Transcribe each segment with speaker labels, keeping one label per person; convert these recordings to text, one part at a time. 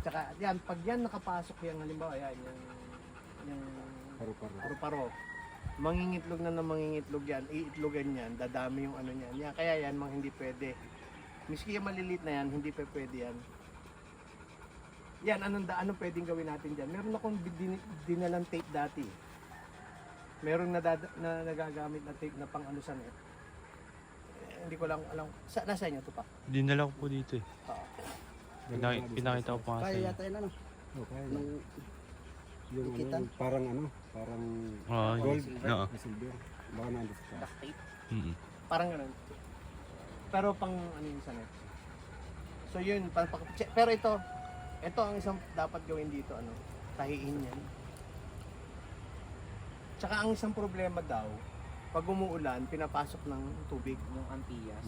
Speaker 1: Tsaka yan, pag yan nakapasok yan, halimbawa yan, yung paru-paro. Mangingitlog na mangingitlog yan, iitlogan yan, dadami yung ano niyan. Yan, kaya yan, mga hindi pwede. Miski yung maliliit na yan, hindi pa pwede yan. Yan, anong pwedeng gawin natin dyan? Meron akong dinalang tape dati. Meron na nagagamit na tape na pang ano sa net. Hindi ko lang alam. Nasa inyo ito pa?
Speaker 2: Dinala ko po dito eh. Pinakita ko pa nga sa
Speaker 3: Kaya
Speaker 2: inyo.
Speaker 3: yata yun ano.
Speaker 4: Okay.
Speaker 3: Nung
Speaker 4: Yung
Speaker 3: Ikitan?
Speaker 4: parang
Speaker 2: Oo,
Speaker 4: gold,
Speaker 2: oo.
Speaker 4: silver. Baka nandun sa taas.
Speaker 3: duct tape.
Speaker 2: Mm-mm.
Speaker 1: Parang ganun. Pero pang ano yung sa net. So yun, pero ito ang isang dapat gawin dito, ano, tahiin yan. Tsaka ang isang problema daw, pag umuulan, pinapasok ng tubig.
Speaker 3: Yung Antillas.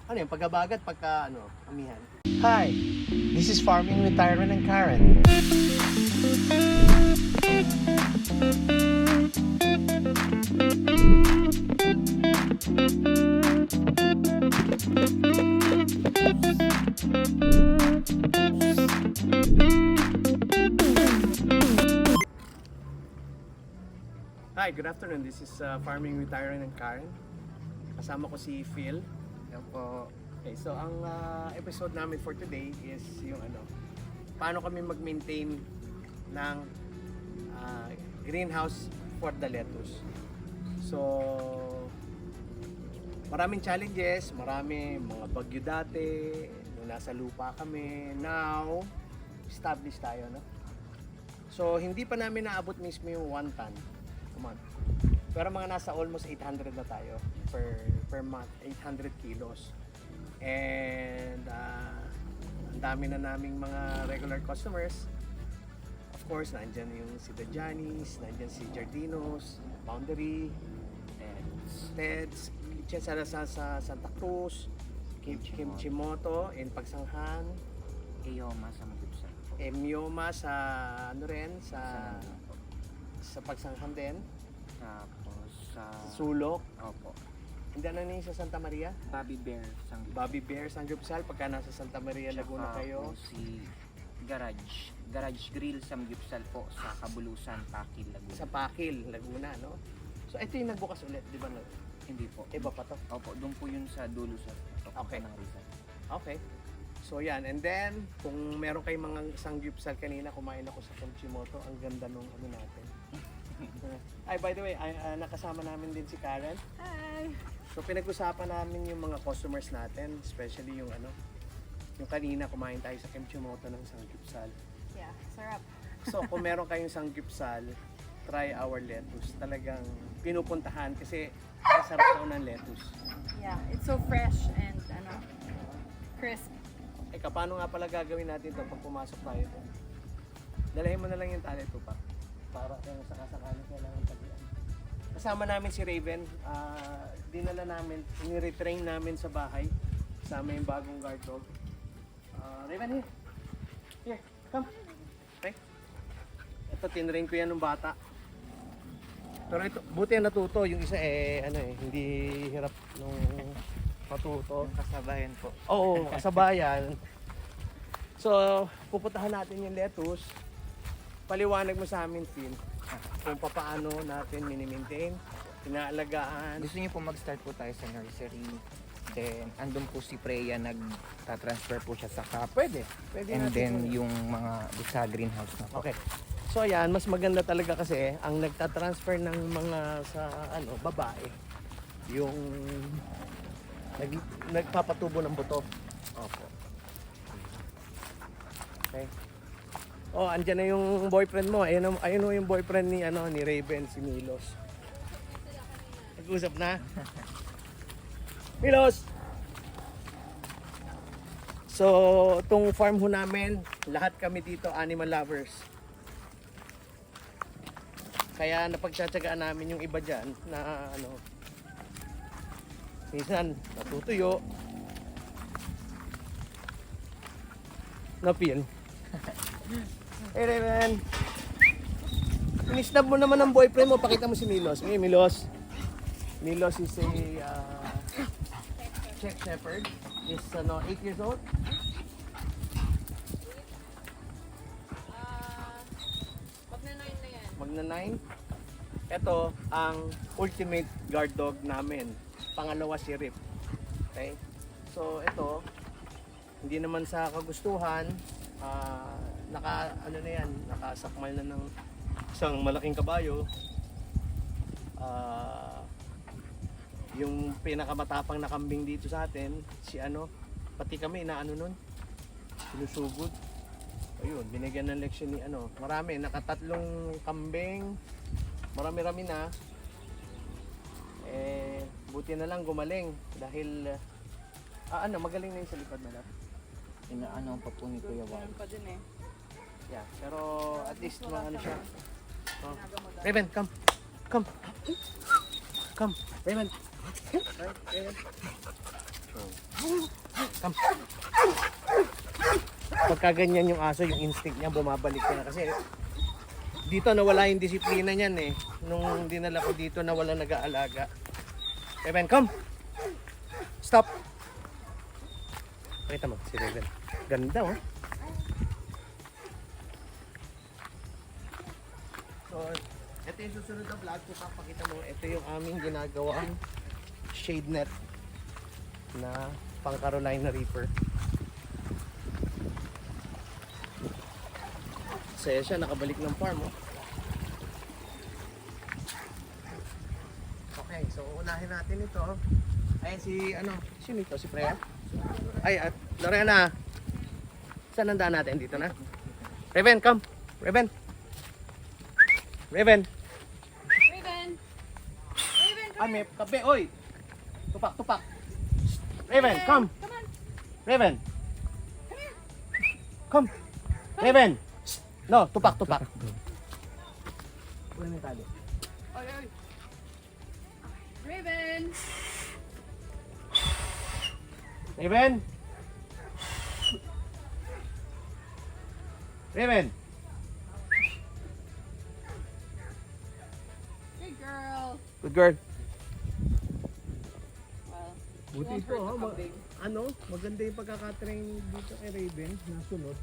Speaker 1: Ano yun, pagkabagat, pagka ano, amihan. Hi, this is Farming with Tyron and Karen. Hi, good afternoon. This is Farming with Tyron and Karen. Kasama ko si Phil. Yan po. Okay, so ang episode namin for today is yung ano, paano kami mag-maintain ng greenhouse for the lettuce. So, maraming challenges, marami mga bagyo dati, nung nasa lupa kami. Now, established tayo, no? So, hindi pa namin naabot mismo yung 1 ton a month. Pero mga nasa almost 800 na tayo per month, 800 kilos. And ang dami na naming mga regular customers. Of course, nandyan yung si Dajanis, nandyan si Jardinos, Boundary, and Ted's, sa Santa Cruz, Kimchimoto, in Pagsanghan,
Speaker 3: Eyoma sa Magipsa.
Speaker 1: Myoma sa ano rin, sa Pagsanghan din,
Speaker 3: Tapos sa
Speaker 1: Sulok,
Speaker 3: Opo.
Speaker 1: hindi na sa Santa Maria,
Speaker 3: Bobby Bear Sanggip.
Speaker 1: Bobby Bear, San Gupsal, pagka nasa Santa Maria, Laguna kayo.
Speaker 3: Si Garage Grill Samgyupsal po sa Kabulusan, Pakil, Laguna.
Speaker 1: Sa Pakil, Laguna, no? So ito yung nagbukas ulit, di ba? No?
Speaker 3: Hindi po.
Speaker 1: Iba pa to?
Speaker 3: Opo, doon po yun sa dulo sa
Speaker 1: Okay.
Speaker 3: ng Rizal.
Speaker 1: Okay. So yan, and then, kung meron kayong mga sangyupsal kanina, kumain ako sa Kimchimoto, ang ganda nung ano natin. Ay, by the way, nakasama namin din si Karen.
Speaker 5: Hi!
Speaker 1: So pinag-usapan namin yung mga customers natin, especially yung ano, yung kanina kumain tayo sa Kimchimoto ng sangyupsal.
Speaker 5: Yeah, sarap.
Speaker 1: So kung meron kayong sangyupsal, try our lettuce. Talagang pinupuntahan kasi ang sarap daw ng lettuce.
Speaker 5: Yeah, it's so fresh and crisp.
Speaker 1: Paano nga pala gagawin natin ito pag pumasok tayo ito? Dalahin mo na lang yung tali ito pa. Para kung sakasakali kailangan tagian. Kasama namin si Raven. Dinala namin, ini-retrain namin sa bahay. Kasama yung bagong guard dog. Raven, here. Here, come. Okay. Ito, tinrain ko yan ng bata. Pero ito, buti na natuto. Yung isa hindi hirap nung matuto.
Speaker 3: Kasabayan po.
Speaker 1: Oo, kasabayan. So, pupuntahan natin yung lettuce. Paliwanag mo sa amin, Phil, kung paano natin mini-maintain, inaalagaan.
Speaker 6: Gusto niyo po mag-start po tayo sa nursery. Then, andun po si Freya, nag-transfer po siya sa cup.
Speaker 1: Pwede
Speaker 6: And
Speaker 1: natin
Speaker 6: then,
Speaker 1: yun.
Speaker 6: yung mga sa greenhouse na po.
Speaker 1: Okay. So, ayan, mas maganda talaga kasi ang nagtatransfer ng mga sa babae, yung nagpapatubo ng buto. Opo. Okay. Oh, andyan na yung boyfriend mo. Ayun yung boyfriend ni ni Raven, si Milos. Nag-usap na. Milos. So, itong farm ho namin, lahat kami dito animal lovers. Kaya napagtsatsagaan namin yung iba dyan na minsan natutuyo. Na-feel. Hey Raven. Inisnab mo naman ang boyfriend mo, pakita mo si Milos. Milos. Milos is a Czech Shepherd. Is 8 years old. na 9. Ito ang ultimate guard dog namin. Pangalawa si Rip. Okay? So ito, hindi naman sa kagustuhan, ano na yan, nakasakmal na ng isang malaking kabayo. Yung pinakamatapang na kambing dito sa atin, si ano, pati kami na ano nun, sinusugod. Ayun, binigyan ng leksyon ni ano, marami, nakatatlong kambing, marami-rami na. Buti na lang gumaling dahil magaling na yung sa likod na lang.
Speaker 6: Inaano pa po ni Kuya Wal.
Speaker 5: Meron pa din eh.
Speaker 1: Yeah, pero at least ano siya. Oh. Raven, come. Come. Come. Raven. Right, Raven. Come. Pagka ganyan yung aso, yung instinct niya bumabalik na kasi dito nawala yung disiplina niyan eh. Nung dinala ko dito nawala nag-aalaga. Raven, come. Stop. Pakita mo si Raven. Ganda oh. So, ito yung susunod na vlog. Kung papakita mo, ito yung aming ginagawang shade net na pang Carolina Reaper. Saya siya, nakabalik ng farm oh. Okay, so unahin natin ito. Ayan si, sino ito? Si Freya? Ay, at Lorena. Saan ang daan natin? Dito na? Raven, come. Raven. Raven.
Speaker 5: Raven! Raven, come
Speaker 1: May kape. Oy. Tupak, tupak. Raven, come.
Speaker 5: Come on!
Speaker 1: Raven. Come. Raven. No, tupak, tupak. Wala na tali.
Speaker 5: Oy, oy! Raven!
Speaker 1: Raven. Raven.
Speaker 5: Good girl!
Speaker 1: Good girl.
Speaker 5: Well,
Speaker 1: Buti
Speaker 5: won't
Speaker 1: ito,
Speaker 5: hurt
Speaker 1: ha?
Speaker 5: the kambing.
Speaker 1: Maganda yung pagkakatrain dito kay Raven. Nasunod.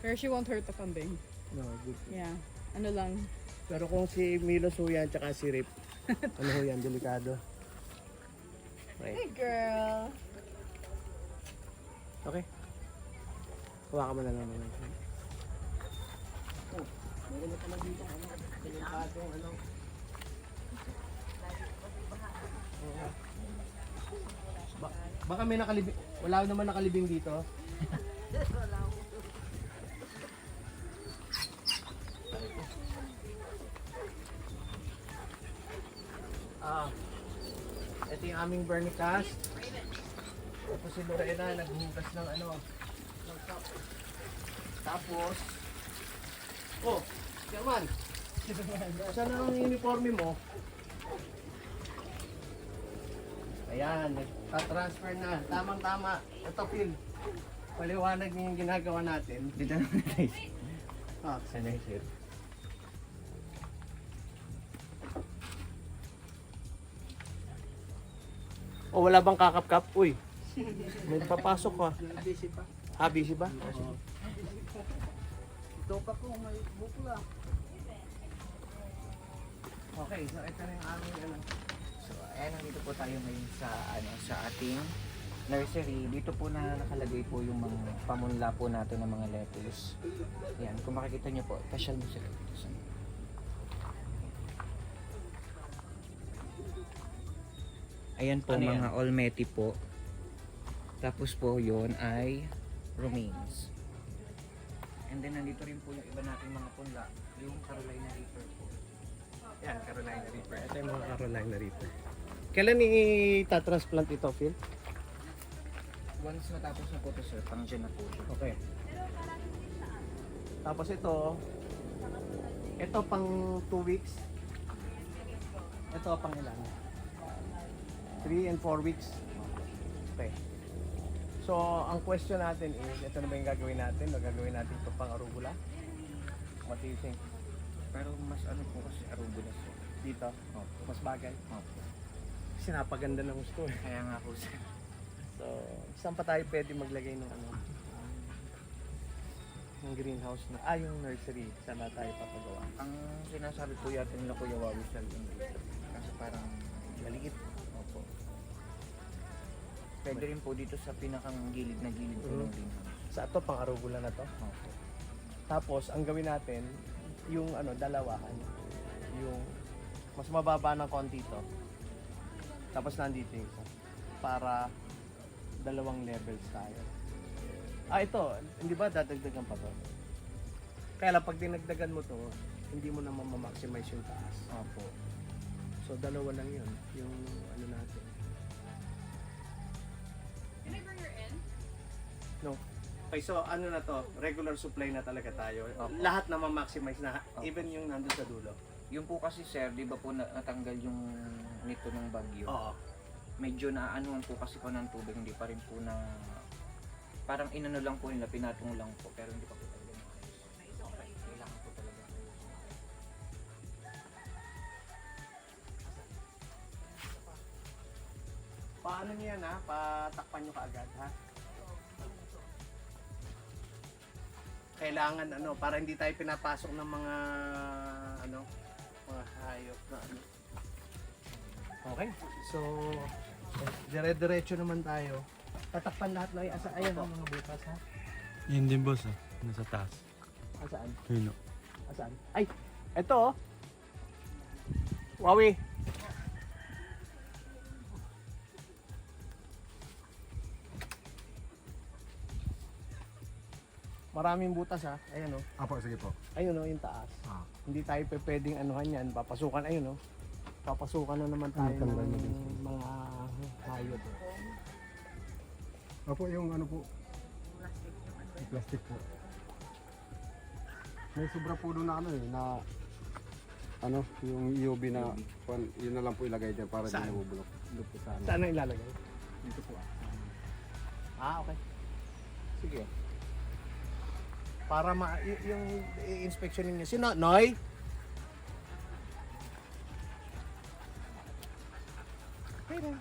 Speaker 5: Pero she won't hurt the kambing.
Speaker 1: No, good.
Speaker 5: Yeah. Ano lang.
Speaker 1: Pero kung si Milos ho yan, tsaka si Rip, ano ho yan, delikado. Okay.
Speaker 5: Hey girl!
Speaker 1: Okay. Hawakan mo na lang naman. Oh, meron na pala dito, delikadong, baka may nakalibing, wala naman nakalibing dito. Ito yung aming vermicast. Tapos si Lorena naghugas ng ng cup. Tapos, German, saan ang uniforme mo? Ayan, nagtatransfer na. Tamang-tama. Ito, Phil. Paliwanag niyo yung ginagawa natin.
Speaker 6: Dito na guys.
Speaker 1: Sanitizer. O wala bang kakap-kap? Uy, may papasok ka. Busy pa. Busy ba? Ito pa ko, may bukla. Okay, so ito na yung aming
Speaker 6: So, ayan, nandito po tayo ngayon sa ating nursery. Dito po na nakalagay po yung mga pamunla po natin ng mga lettuce. Ayan, kung makikita nyo po, pasyal mo sila dito sa ayan po,
Speaker 1: Ano
Speaker 6: mga olmeti po. Tapos po yon ay romaines. And then nandito rin po yung iba nating mga punla, yung Carolina Reaper po.
Speaker 1: Yan, Carolina Reaper. Ito yung mga Carolina Reaper. Kailan i-transplant ito, Phil?
Speaker 6: Once matapos na po ito sir, pang dyan na po siya.
Speaker 1: Okay. Tapos ito pang 2 weeks. Ito pang ilan? 3 and 4 weeks. Okay. So, ang question natin is, ito na ba yung gagawin natin? O gagawin natin ito pang arugula? What do you think?
Speaker 6: Pero mas ano po kasi arugula po.
Speaker 1: Dito? Mas bagay?
Speaker 6: Opo.
Speaker 1: Kasi napaganda ng gusto eh.
Speaker 6: Kaya nga po sir.
Speaker 1: So, saan pa tayo pwede maglagay ng yung greenhouse na, yung nursery, saan na tayo papagawa?
Speaker 6: Ang sinasabi po yata nila Kuya Wawi sa dito. Kasi parang maliit. Opo. Pwede rin po dito sa pinakang gilid na gilid po ng greenhouse.
Speaker 1: Sa ito, pang arugula na to.
Speaker 6: Opo.
Speaker 1: Tapos, ang gawin natin, yung dalawahan. Yung mas mababa ng konti to. Tapos nandito yung isa. Para dalawang levels tayo. Ito, hindi ba dadagdagan pa to? Kaya lang, pag dinagdagan mo to, hindi mo naman ma-maximize yung taas.
Speaker 6: Opo.
Speaker 1: So, dalawa lang yun. Yung natin.
Speaker 5: Can I bring her in?
Speaker 1: No. Okay, so na to, regular supply na talaga tayo.
Speaker 6: Opo.
Speaker 1: Lahat na ma-maximize na,
Speaker 6: Opo.
Speaker 1: even yung nandun sa dulo.
Speaker 6: Yung po kasi sir, di ba po natanggal yung nito ng bagyo?
Speaker 1: Oo.
Speaker 6: Medyo naaanuhan po kasi po ng tubig, hindi pa rin po na parang inano lang po nila, pinatong lang po, pero hindi pa po talaga maayos. Okay, kailangan po talaga.
Speaker 1: Paano niyo yan ha? Patakpan nyo kaagad ha? Kailangan para hindi tayo pinapasok ng mga mga hayop na Okay, so dire-diretso naman tayo. Tatakpan lahat na ayan ang mga butas ha?
Speaker 2: Yun din boss ah. Nasa taas.
Speaker 1: Asaan?
Speaker 2: Yun o.
Speaker 1: Asaan? Ay! Eto oh! Wawi! Maraming butas ha. Ayan oh.
Speaker 4: Apo, sige po.
Speaker 1: Ayun oh, yung taas.
Speaker 4: Ah.
Speaker 1: Hindi tayo pwedeng anuhan yan. Papasukan, ayun oh. Papasukan na naman tayo
Speaker 4: tanggal na
Speaker 1: ng
Speaker 4: din.
Speaker 1: mga hayop.
Speaker 4: Apo, yung po. Yung plastic po. May sobra po doon na na yung UV na, yun na lang po ilagay dyan para
Speaker 1: Saan?
Speaker 4: hindi nabubulok. Doon po sa
Speaker 1: Saan ang ilalagay?
Speaker 4: Dito po.
Speaker 1: Okay.
Speaker 6: Sige.
Speaker 1: Para yung i-inspection ninyo. Sino? Noy? Hey, Noy.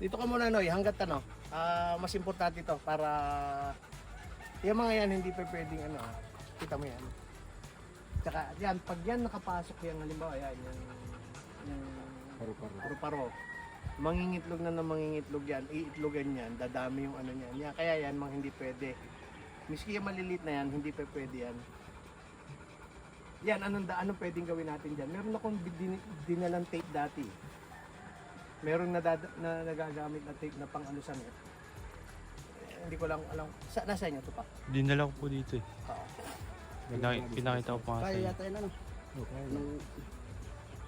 Speaker 1: Dito ka muna Noy, hanggat mas importante ito para yung mga yan hindi pa pwedeng kita mo yan. Tsaka yan, pag yan nakapasok yan, halimbawa yan, yung
Speaker 4: Paru-paro.
Speaker 1: paru-paro, mangingitlog na mangingitlog yan, iitlogan yan, dadami yung niyan. Yan, kaya yan, hindi pwede. Miski yung maliliit na yan, hindi pa pwede yan. Yan, anong pwedeng gawin natin dyan? Meron akong dinalang tape dati. Meron na nagagamit na tape na pang-alusan eh. Hindi ko lang alam. Nasa inyo ito pa?
Speaker 2: Dinala ko po dito eh.
Speaker 1: Oo.
Speaker 2: Pinakita ko pa nga sa inyo.
Speaker 1: yun
Speaker 4: Okay.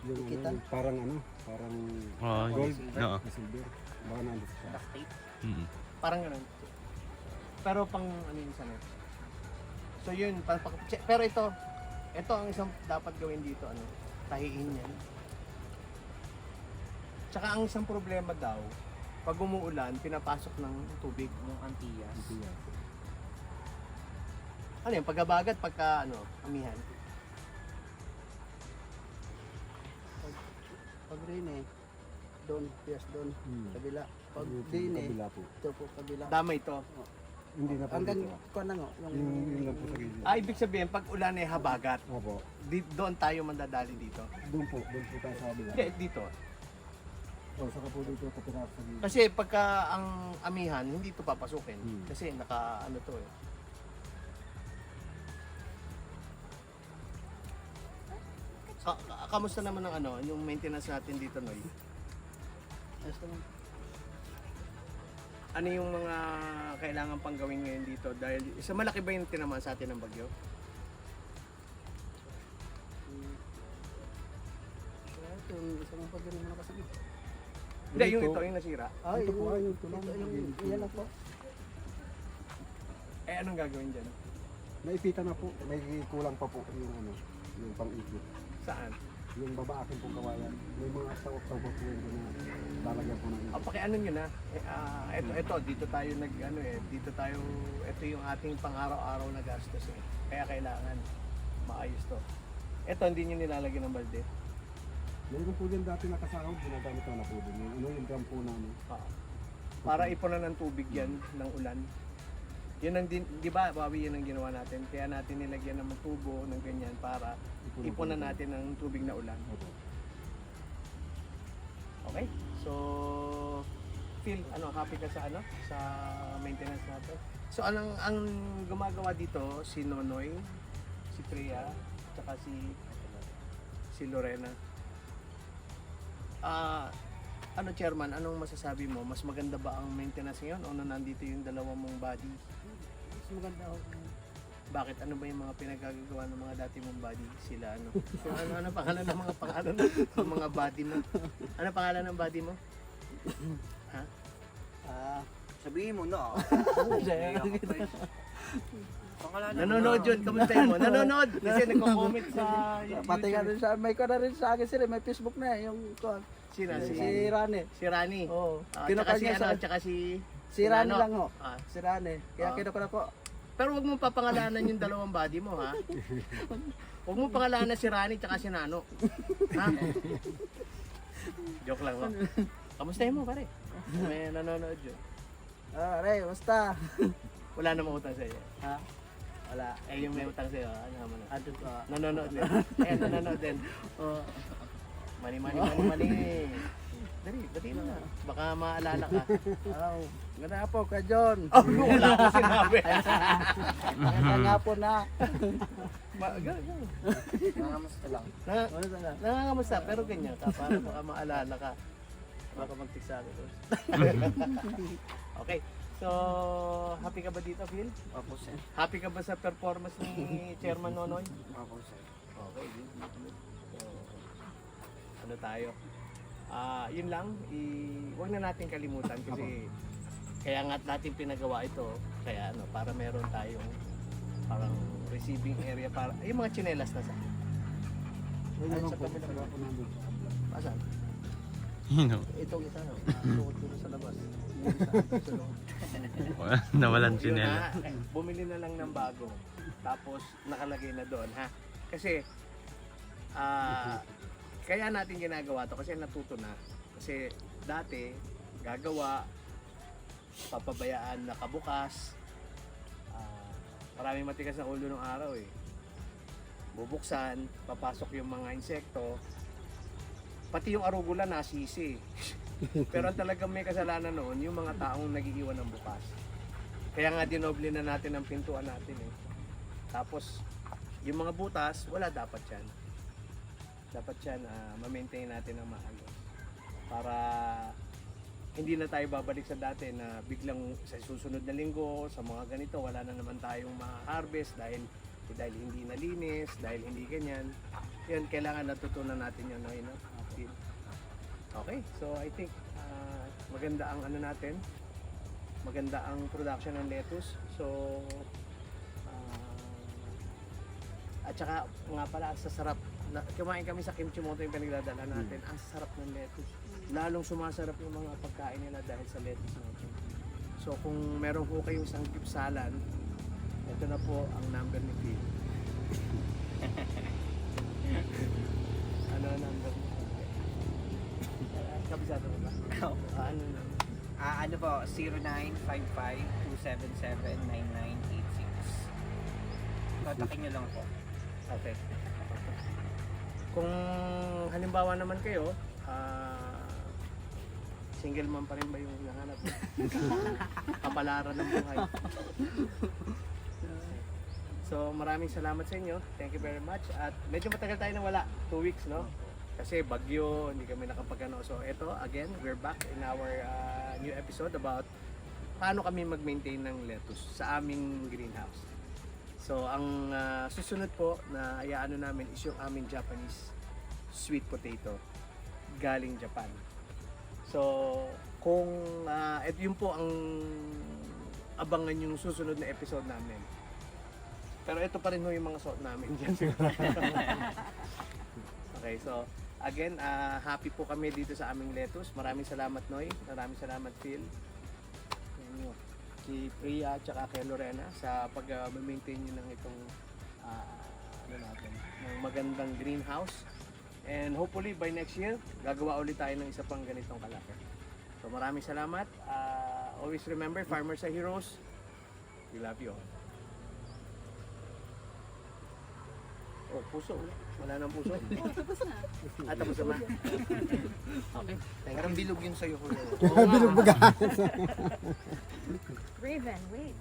Speaker 4: Yung parang parang
Speaker 2: Oo,
Speaker 4: gold,
Speaker 2: oo.
Speaker 4: na silver. Baka nandito siya.
Speaker 6: Duct tape.
Speaker 2: Mm.
Speaker 1: Parang gano'n. Pero pang yun sana. So yun, pero ito ang isang dapat gawin dito, tahiin yan. Tsaka ang isang problema daw, pag umuulan, pinapasok ng tubig.
Speaker 6: Yung Antillas.
Speaker 1: Ano yan, pagkabagat, amihan.
Speaker 7: Pag rain doon, doon, kabila. Pag
Speaker 4: Yung
Speaker 7: din
Speaker 4: kabila po.
Speaker 7: ito po kabila.
Speaker 1: Damay to.
Speaker 4: Hindi na po
Speaker 7: Hanggang
Speaker 4: dito.
Speaker 7: ko na nga.
Speaker 4: Yung lang po sa gilid.
Speaker 1: Ibig sabihin, pag ulan ay habagat,
Speaker 4: Opo.
Speaker 1: doon tayo mandadali dito.
Speaker 4: Doon po tayo sa kabila.
Speaker 1: Hindi, dito.
Speaker 4: Saka po dito kapirap sa gilid.
Speaker 1: Kasi pagka ang amihan, hindi ito papasukin. Kasi to eh. Kamusta naman ang yung maintenance natin dito, Noy?
Speaker 7: Ayos naman.
Speaker 1: Ano yung mga kailangan pang gawin ngayon dito? Dahil isa malaki ba yung tinamaan sa atin ng bagyo?
Speaker 7: Ito yung isang pagdating mo nakasagit.
Speaker 1: Hindi, yung yung nasira.
Speaker 4: Ito po ay yung tulong.
Speaker 7: Yan lang po.
Speaker 1: Anong gagawin dyan?
Speaker 4: Naipita na po. May kulang pa po yung yung pang-ikot.
Speaker 1: Saan?
Speaker 4: Yung babaakin po kawayan. May mga tawag-tawag po yun na lalagyan po ng
Speaker 1: Pakiano nyo na. Ito, dito tayo dito tayo, ito yung ating pang-araw-araw na gastos eh. Kaya kailangan maayos to. Ito, hindi nyo nilalagyan ng balde.
Speaker 4: Meron po din dati nakasahod, ginagamit na po din. Yung drum po namin.
Speaker 1: Para ipunan ng tubig yan, ng ulan. Yun ang, di ba, Bobby, yun ang ginawa natin. Kaya natin nilagyan ng tubo, ng ganyan, para ipunan natin ng tubig na ulan. Okay? So, Phil, happy ka sa sa maintenance natin? So, ang gumagawa dito, si Nonoy, si Priya, tsaka si Lorena. Chairman, anong masasabi mo? Mas maganda ba ang maintenance ngayon o nandito yung dalawa mong body?
Speaker 7: Mas maganda ako.
Speaker 1: Bakit? Ano ba yung mga pinagagawa ng mga dati mong body? Sila ano pangalan ng mga pangalan ng mga body mo? Ano pangalan ng body mo? Ha?
Speaker 6: Sabihin mo na.
Speaker 1: Nanonood yun, kamusta mo? Nanonood! Kasi nagko-comment sa
Speaker 7: Pati ka
Speaker 1: YouTube.
Speaker 7: rin sa, may ko na rin sa akin sila, may Facebook na yung
Speaker 1: Sino?
Speaker 7: si Rane.
Speaker 1: Si Rani.
Speaker 7: Oo.
Speaker 1: Tsaka
Speaker 7: Kinukal
Speaker 1: si
Speaker 7: niya sa,
Speaker 1: tsaka si
Speaker 7: si Rane
Speaker 1: Nano.
Speaker 7: lang ho.
Speaker 1: Ah.
Speaker 7: Si Rane. Kaya
Speaker 1: Oo.
Speaker 7: kinukal ko.
Speaker 1: Pero wag mong papangalanan yung dalawang body mo, ha? Huwag mong pangalanan si Rani tsaka si Nano. Ha? Joke lang, no? Kamustahin mo, pare? May nanonood yun.
Speaker 7: Ray, basta.
Speaker 1: Wala namang utang sa'yo.
Speaker 7: Ha? Wala.
Speaker 1: Yung may utang sa'yo, ano naman?
Speaker 7: Ano ko?
Speaker 1: Nanonood din. Nanonood din.
Speaker 7: Oh.
Speaker 1: Mani. Dali, dali mo na. Baka maalala ka.
Speaker 7: Ganda po ka, John.
Speaker 1: Wala ko sinabi.
Speaker 7: Ganda nga po na.
Speaker 6: Nangamusta lang.
Speaker 7: Ano sana?
Speaker 1: Nangangamusta, pero ganyan ka. Para baka maalala ka. Baka mag-text sa akin. Okay. So, happy ka ba dito, Phil?
Speaker 6: Opo, sir.
Speaker 1: Happy ka ba sa performance ni Chairman Nonoy?
Speaker 6: Opo, sir.
Speaker 1: Okay, good. So, ano tayo? Yun lang, huwag na natin kalimutan kasi kaya nga natin pinagawa ito, kaya para meron tayong parang receiving area para yung mga tsinelas na sa.
Speaker 4: Yun
Speaker 1: Ano
Speaker 4: lang
Speaker 1: sa
Speaker 4: po,
Speaker 1: kabila?
Speaker 4: sila po namin.
Speaker 1: Asan? Itong isa suot ko sa labas.
Speaker 2: Nawalan
Speaker 1: Yun
Speaker 2: sinela.
Speaker 1: na, bumili na lang ng bago. Tapos nakalagay na doon, ha? Kasi kaya natin ginagawa to kasi natuto na. Kasi dati gagawa, papabayaan na kabukas. Maraming matigas na ulo ng araw eh. Bubuksan, papasok yung mga insekto. Pati yung arugula nasisi. Pero ang talagang may kasalanan noon, yung mga taong nagiiwan ng bukas. Kaya nga dinoble na natin ang pintuan natin eh. Tapos, yung mga butas, wala dapat yan. Dapat yan, ma-maintain natin ng maayos. Para hindi na tayo babalik sa dati na biglang sa susunod na linggo, sa mga ganito, wala na naman tayong ma-harvest dahil hindi nalinis, dahil hindi ganyan. Yun, kailangan natutunan natin yun. No? Okay, so I think maganda ang natin, maganda ang production ng lettuce. So, at saka nga pala, ang sasarap. Kumain kami sa kimchi moto yung pinagdadala natin. Ang sarap ng lettuce. Lalong sumasarap yung mga pagkain nila dahil sa lettuce natin. So kung meron po kayong isang gipsalan, ito na po ang number ni Phil. Ano ang number ni Phil? Kabisado mo ba? Ano na?
Speaker 6: Ano po, 0955-277-9986. Kontakin nyo lang po.
Speaker 1: Okay. Kung halimbawa naman kayo, single mom pa rin ba yung hinahanap? Kapalaran ng buhay. So maraming salamat sa inyo. Thank you very much. At medyo matagal tayo nawala. 2 weeks, no? Kasi bagyo, hindi kami nakapagano. So ito, again, we're back in our new episode about paano kami mag-maintain ng lettuce sa aming greenhouse. So ang susunod po na ayaano namin is yung aming Japanese sweet potato galing Japan. So kung yun po ang abangan yung susunod na episode namin. Pero ito pa rin yung mga suot namin dyan. Okay? Okay, so again, happy po kami dito sa aming lettuce. Maraming salamat, Noy. Maraming salamat, Phil. Yan yun. Si Priya at saka kay Lorena sa pag-maintain nyo ng itong ng magandang greenhouse. And hopefully by next year, gagawa ulit tayo ng isa pang ganitong kalaki. So maraming salamat. Always remember, farmers are heroes. We love you all. Oh, puso. Wala nang puso.
Speaker 5: Tapos na.
Speaker 1: Tapos na. Okay.
Speaker 6: Parang bilog yun sa'yo, kuya.
Speaker 1: Oo nga.
Speaker 5: Raven, wait.